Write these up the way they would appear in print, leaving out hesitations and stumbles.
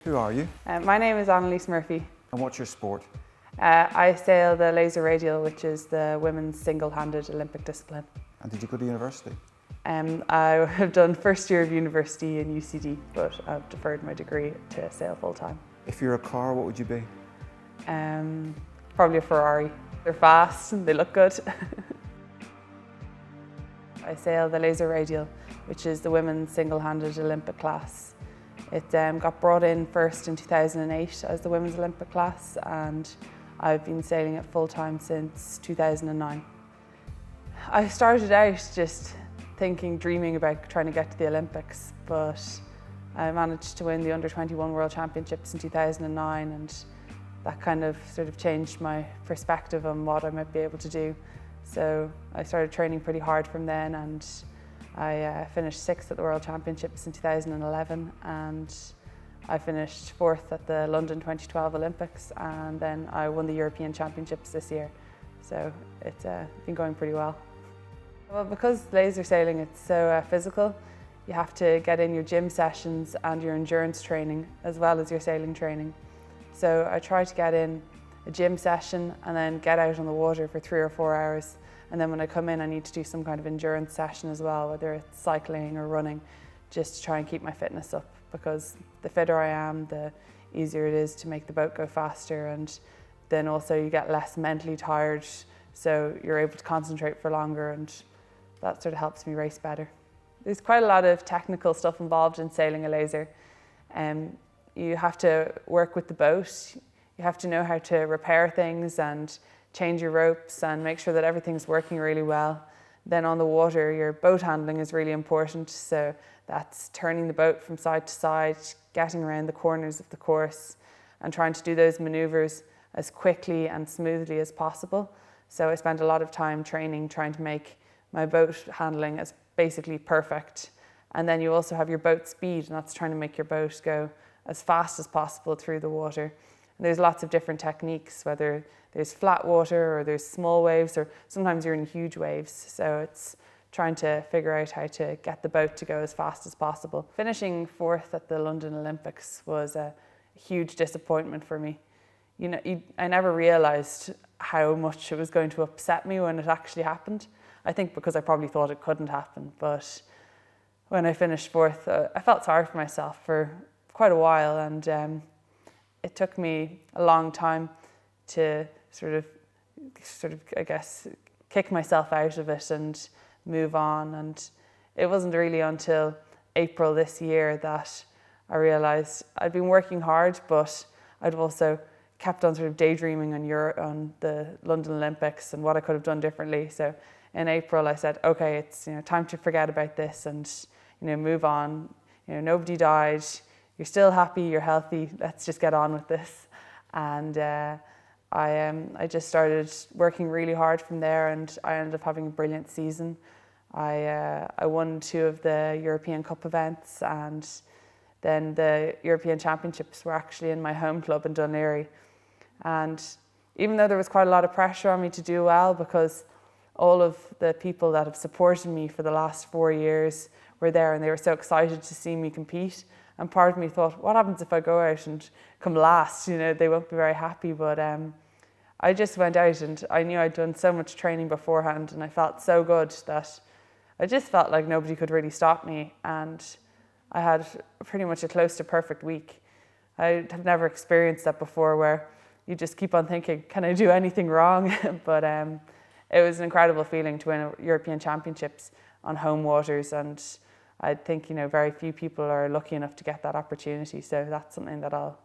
Who are you? My name is AnnaLise Murphy. And what's your sport? I sail the laser radial, which is the women's single-handed Olympic discipline. And did you go to university? I have done first year of university in UCD, but I've deferred my degree to sail full-time. If you're a car, what would you be? Probably a Ferrari. They're fast and they look good. I sail the laser radial, which is the women's single-handed Olympic class. It got brought in first in 2008 as the women's Olympic class, and I've been sailing it full-time since 2009. I started out just dreaming about trying to get to the Olympics, but I managed to win the Under-21 World Championships in 2009, and that kind of changed my perspective on what I might be able to do. So I started training pretty hard from then, and I finished 6th at the World Championships in 2011, and I finished 4th at the London 2012 Olympics, and then I won the European Championships this year. So it's been going pretty well. Well, because laser sailing, it's so physical, you have to get in your gym sessions and your endurance training as well as your sailing training. So I try to get in a gym session and then get out on the water for 3 or 4 hours. And then when I come in, I need to do some kind of endurance session as well, whether it's cycling or running, just to try and keep my fitness up, because the fitter I am, the easier it is to make the boat go faster, and then also you get less mentally tired, so you're able to concentrate for longer, and that helps me race better. There's quite a lot of technical stuff involved in sailing a laser. You have to work with the boat, you have to know how to repair things and change your ropes and make sure that everything's working really well. Then on the water, your boat handling is really important. So that's turning the boat from side to side, getting around the corners of the course, and trying to do those maneuvers as quickly and smoothly as possible. So I spent a lot of time training, trying to make my boat handling as basically perfect. And then you also have your boat speed, and that's trying to make your boat go as fast as possible through the water. And there's lots of different techniques, whether there's flat water or there's small waves, or sometimes you're in huge waves. So it's trying to figure out how to get the boat to go as fast as possible. Finishing 4th at the London Olympics was a huge disappointment for me. You know, I never realized how much it was going to upset me when it actually happened. I think because I probably thought it couldn't happen, but when I finished 4th, I felt sorry for myself for quite a while, and it took me a long time to I guess, kick myself out of it and move on. And it wasn't really until April this year that I realized I'd been working hard, but I'd also kept on daydreaming on the London Olympics and what I could have done differently. So in April I said, okay, it's time to forget about this and move on. Nobody died. You're still happy, you're healthy, let's just get on with this. And I just started working really hard from there, and I ended up having a brilliant season. I won 2 of the European Cup events, and then the European Championships were actually in my home club in Dunleary. And even though there was quite a lot of pressure on me to do well, because all of the people that have supported me for the last 4 years were there, and they were so excited to see me compete. And part of me thought, what happens if I go out and come last? They won't be very happy. But I just went out, and I knew I'd done so much training beforehand, and I felt so good that I just felt like nobody could really stop me. And I had pretty much a close to perfect week. I have never experienced that before, where you just keep on thinking, can I do anything wrong? But it was an incredible feeling to win European Championships on home waters, and I think very few people are lucky enough to get that opportunity. So that's something that I'll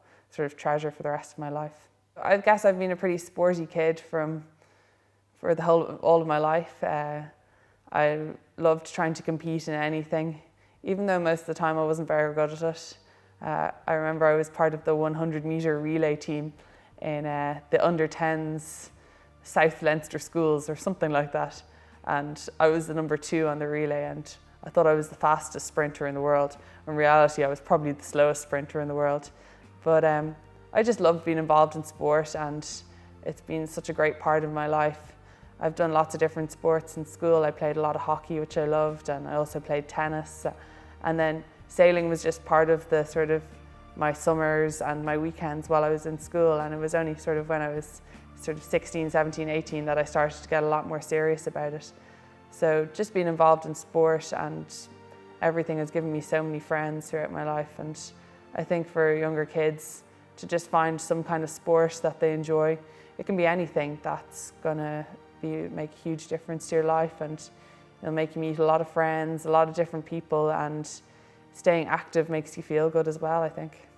treasure for the rest of my life. I guess I've been a pretty sporty kid for all of my life. I loved trying to compete in anything, even though most of the time I wasn't very good at it. I remember I was part of the 100-metre relay team in the under-10s South Leinster schools or something like that, and I was the number 2 on the relay, and I thought I was the fastest sprinter in the world. In reality, I was probably the slowest sprinter in the world. But I just loved being involved in sport, and it's been such a great part of my life. I've done lots of different sports in school. I played a lot of hockey, which I loved, and I also played tennis. And then sailing was just part of the my summers and my weekends while I was in school, and it was only sort of when I was sort of 16, 17, 18 that I started to get a lot more serious about it. So just being involved in sport and everything has given me so many friends throughout my life, and I think for younger kids to just find some kind of sport that they enjoy. It can be anything that's gonna make a huge difference to your life, and it'll make you meet a lot of friends, a lot of different people, and staying active makes you feel good as well, I think.